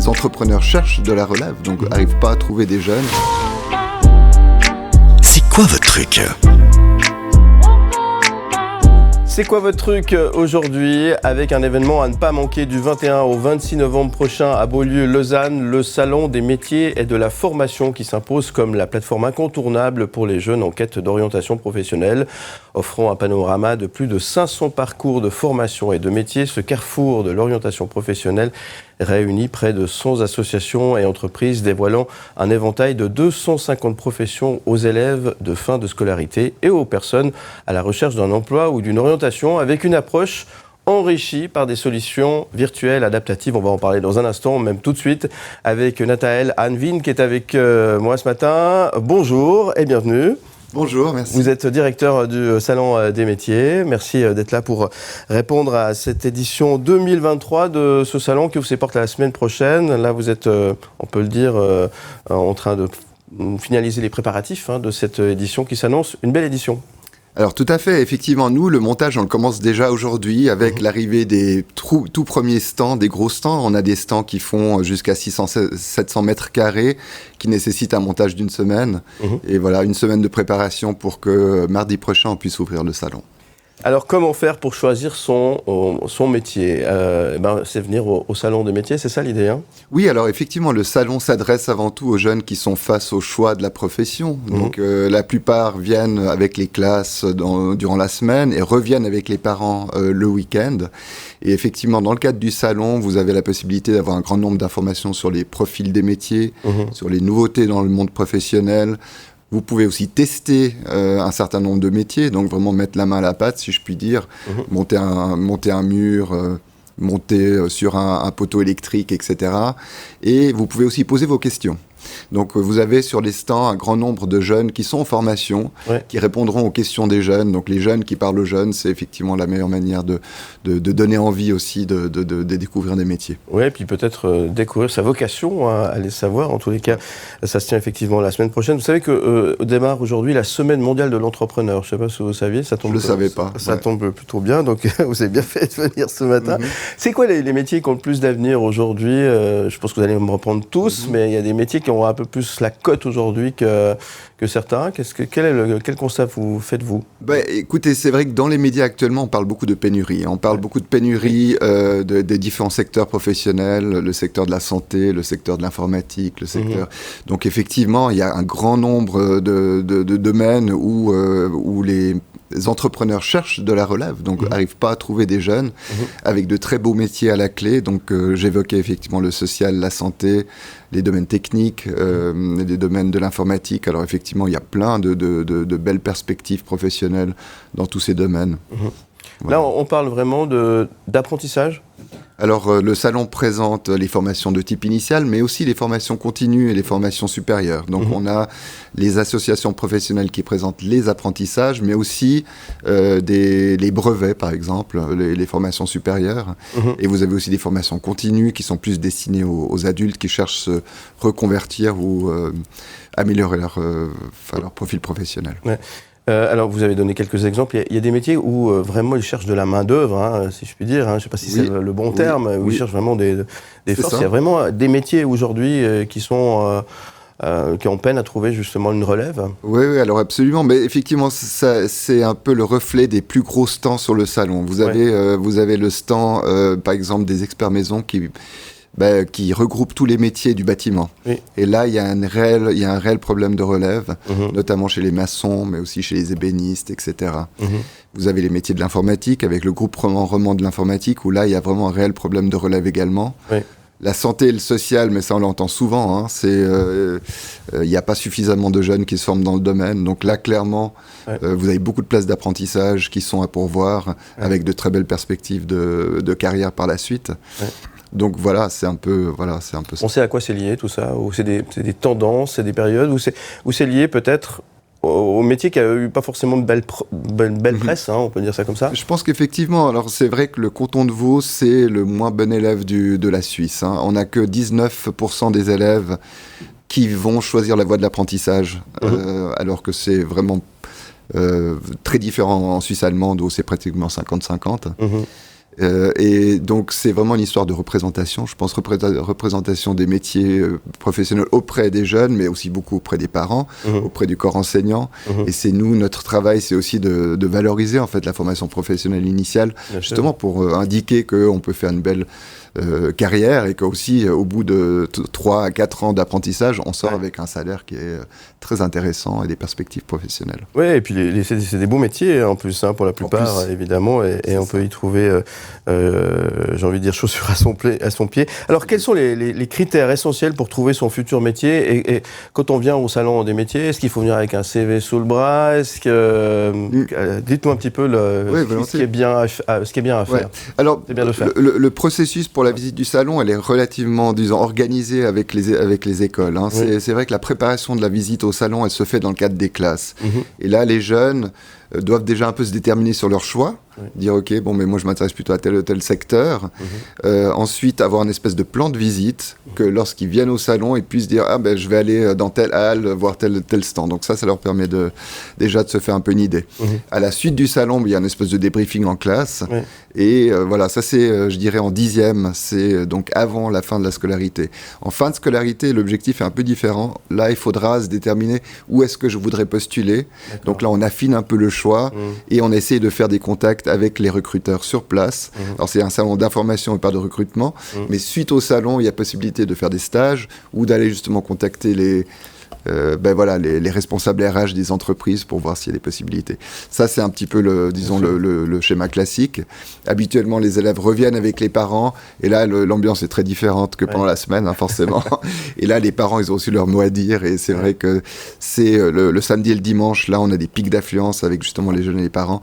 entrepreneurs cherchent de la relève, donc n'arrivent pas à trouver des jeunes. C'est quoi votre truc ? C'est quoi votre truc aujourd'hui avec un événement à ne pas manquer du 21 au 26 novembre prochain à Beaulieu, Lausanne, le salon des métiers et de la formation qui s'impose comme la plateforme incontournable pour les jeunes en quête d'orientation professionnelle. Offrant un panorama de plus de 500 parcours de formation et de métiers, ce carrefour de l'orientation professionnelle réunit près de 100 associations et entreprises dévoilant un éventail de 250 professions aux élèves de fin de scolarité et aux personnes à la recherche d'un emploi ou d'une orientation avec une approche enrichie par des solutions virtuelles adaptatives. On va en parler dans un instant, même tout de suite, avec Nathaël Hanvin qui est avec moi ce matin. Bonjour et bienvenue. Bonjour, merci. Vous êtes directeur du Salon des métiers. Merci d'être là pour répondre à cette édition 2023 de ce salon qui ouvre ses portes la semaine prochaine. Là, vous êtes, on peut le dire, en train de finaliser les préparatifs de cette édition qui s'annonce une belle édition. Alors tout à fait, effectivement, nous, le montage, on le commence déjà aujourd'hui avec l'arrivée des tout premiers stands, des gros stands. On a des stands qui font jusqu'à 600-700 mètres carrés, qui nécessitent un montage d'une semaine. Et voilà, une semaine de préparation pour que mardi prochain, on puisse ouvrir le salon. Alors, comment faire pour choisir son métier ? C'est venir au salon des métiers, c'est ça l'idée, hein ? Oui, alors effectivement, le salon s'adresse avant tout aux jeunes qui sont face au choix de la profession. Donc, la plupart viennent avec les classes durant la semaine et reviennent avec les parents le week-end. Et effectivement, dans le cadre du salon, vous avez la possibilité d'avoir un grand nombre d'informations sur les profils des métiers, sur les nouveautés dans le monde professionnel. Vous pouvez aussi tester un certain nombre de métiers, donc vraiment mettre la main à la pâte, si je puis dire, monter un mur, monter sur un poteau électrique, etc. Et vous pouvez aussi poser vos questions. Donc vous avez sur les stands un grand nombre de jeunes qui sont en formation, qui répondront aux questions des jeunes. Donc les jeunes qui parlent aux jeunes, c'est effectivement la meilleure manière de donner envie aussi de découvrir des métiers. Oui, et puis peut-être découvrir sa vocation, aller savoir. En tous les cas, ça se tient effectivement la semaine prochaine. Vous savez que démarre aujourd'hui la Semaine mondiale de l'entrepreneur. Je ne sais pas si vous saviez, ça tombe. Je ne le savais pas. Ça tombe plutôt bien, donc vous avez bien fait de venir ce matin. C'est quoi les métiers qui ont le plus d'avenir aujourd'hui ? Je pense que vous allez me reprendre tous, mais il y a des métiers qui ont un peu plus la cote aujourd'hui que certains. Quel constat faites-vous ? Écoutez, c'est vrai que dans les médias actuellement, on parle beaucoup de pénurie. On parle beaucoup de pénurie des différents secteurs professionnels, le secteur de la santé, le secteur de l'informatique, le secteur... Donc effectivement, il y a un grand nombre de domaines où les entrepreneurs cherchent de la relève, donc n'arrivent pas à trouver des jeunes avec de très beaux métiers à la clé. Donc j'évoquais effectivement le social, la santé, les domaines techniques, les domaines de l'informatique. Alors effectivement, il y a plein de belles perspectives professionnelles dans tous ces domaines. Voilà. Là, on parle vraiment d'apprentissage ? Alors, le salon présente les formations de type initial, mais aussi les formations continues et les formations supérieures. Donc, on a les associations professionnelles qui présentent les apprentissages, mais aussi les brevets, par exemple, les formations supérieures. Et vous avez aussi des formations continues qui sont plus destinées aux adultes qui cherchent à se reconvertir ou améliorer leur profil professionnel. Ouais. Alors, vous avez donné quelques exemples. Il y a des métiers où vraiment ils cherchent de la main-d'œuvre, si je puis dire. Je ne sais pas si c'est le bon terme, où ils cherchent vraiment des forces. Il y a vraiment des métiers aujourd'hui qui ont peine à trouver justement une relève. Oui, alors absolument. Mais effectivement, c'est un peu le reflet des plus gros stands sur le salon. Vous avez le stand, par exemple, des experts maison qui regroupe tous les métiers du bâtiment. Oui. Et là, il y a un réel problème de relève, notamment chez les maçons, mais aussi chez les ébénistes, etc. Vous avez les métiers de l'informatique, avec le groupe roman de l'informatique, où là, il y a vraiment un réel problème de relève également. Oui. La santé et le social, mais ça on l'entend souvent, il n'y a pas suffisamment de jeunes qui se forment dans le domaine. Donc là, clairement, vous avez beaucoup de places d'apprentissage qui sont à pourvoir, avec de très belles perspectives de carrière par la suite. Ouais. Donc voilà, c'est un peu ça. On sait à quoi c'est lié tout ça ? Ou c'est des tendances, c'est des périodes, ou c'est lié peut-être au métier qui a eu pas forcément de belle presse, on peut dire ça comme ça. Je pense qu'effectivement, alors c'est vrai que le canton de Vaud, c'est le moins bon élève de la Suisse. On n'a que 19% des élèves qui vont choisir la voie de l'apprentissage, alors que c'est vraiment très différent en Suisse allemande où c'est pratiquement 50-50. Et donc c'est vraiment une histoire de représentation, je pense représentation des métiers professionnels auprès des jeunes, mais aussi beaucoup auprès des parents, auprès du corps enseignant. Et c'est notre travail, c'est aussi de valoriser en fait la formation professionnelle initiale, justement pour indiquer qu'on peut faire une belle carrière et qu'aussi au bout de 3 à 4 ans d'apprentissage, on sort avec un salaire qui est très intéressant et des perspectives professionnelles. Oui, et puis c'est des beaux métiers en plus, hein, pour la plupart, évidemment, et on peut y trouver, j'ai envie de dire, chaussures à son pied. Alors, quels sont les critères essentiels pour trouver son futur métier et quand on vient au salon des métiers, est-ce qu'il faut venir avec un CV sous le bras? Dites-moi un petit peu ce qui est bien à faire. Ouais. Alors, le processus pour la visite du salon, elle est relativement, disons, organisée avec les écoles. Hein. C'est vrai que la préparation de la visite au salon, elle se fait dans le cadre des classes. Et là, les jeunes doivent déjà un peu se déterminer sur leur choix. Dire ok, bon, mais moi je m'intéresse plutôt à tel ou tel secteur. Ensuite, avoir une espèce de plan de visite que lorsqu'ils viennent au salon, ils puissent dire ah ben je vais aller dans telle halle voir tel stand. Donc ça leur permet déjà de se faire un peu une idée. À la suite du salon, il y a une espèce de débriefing en classe. Et voilà, ça c'est, je dirais en 10e, c'est donc avant la fin de la scolarité. En fin de scolarité, l'objectif est un peu différent. Là, il faudra se déterminer où est-ce que je voudrais postuler. Donc là, on affine un peu le choix et on essaie de faire des contacts avec les recruteurs sur place. Alors c'est un salon d'information et pas de recrutement, mais suite au salon, il y a possibilité de faire des stages ou d'aller justement contacter les responsables RH des entreprises pour voir s'il y a des possibilités. Ça, c'est un petit peu le schéma classique. Habituellement, les élèves reviennent avec les parents et là, l'ambiance est très différente que pendant la semaine, hein, forcément. Et là, les parents, ils ont aussi leur mot à dire et c'est vrai que c'est le samedi et le dimanche, là, on a des pics d'affluence avec justement les jeunes et les parents.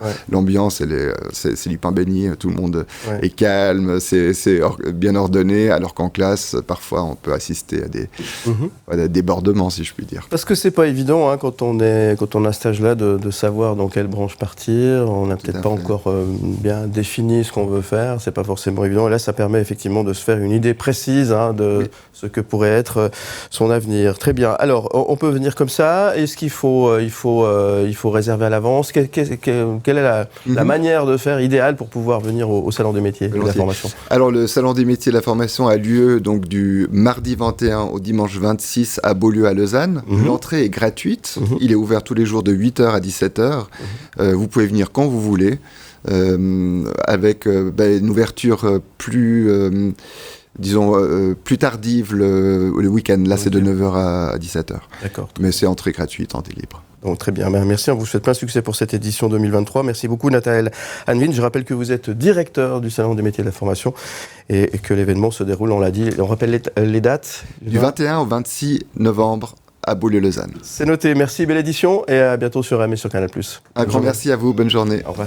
C'est du pain béni, tout le monde est calme, c'est bien ordonné, alors qu'en classe, parfois, on peut assister à des débordements, si je puis dire. Parce que c'est pas évident hein, quand on a cet âge-là de savoir dans quelle branche partir. On n'a peut-être pas encore bien défini ce qu'on veut faire. C'est pas forcément évident. Et là, ça permet effectivement de se faire une idée précise de ce que pourrait être son avenir. Très bien. Alors, on peut venir comme ça. Est-ce qu'il faut réserver à l'avance? Quelle est la manière de faire idéale pour pouvoir venir au salon des métiers et de la formation? Alors, le salon des métiers et de la formation a lieu donc du mardi 21 au dimanche 26 à Beaulieu à Lausanne. L'entrée est gratuite, il est ouvert tous les jours de 8h à 17h. Vous pouvez venir quand vous voulez, avec une ouverture plus tardive le week-end. Là, c'est de 9h à 17h. D'accord. Mais c'est entrée gratuite, entrée libre. Donc, très bien, merci, on vous souhaite plein de succès pour cette édition 2023. Merci beaucoup Nathaël Hanvin. Je rappelle que vous êtes directeur du Salon des métiers de la formation et que l'événement se déroule, on l'a dit, on rappelle les dates. Du 21 au 26 novembre à Beaulieu-Lausanne. C'est noté, merci, belle édition et à bientôt sur AM et sur Canal+. Un grand merci à vous, bonne journée. Au revoir.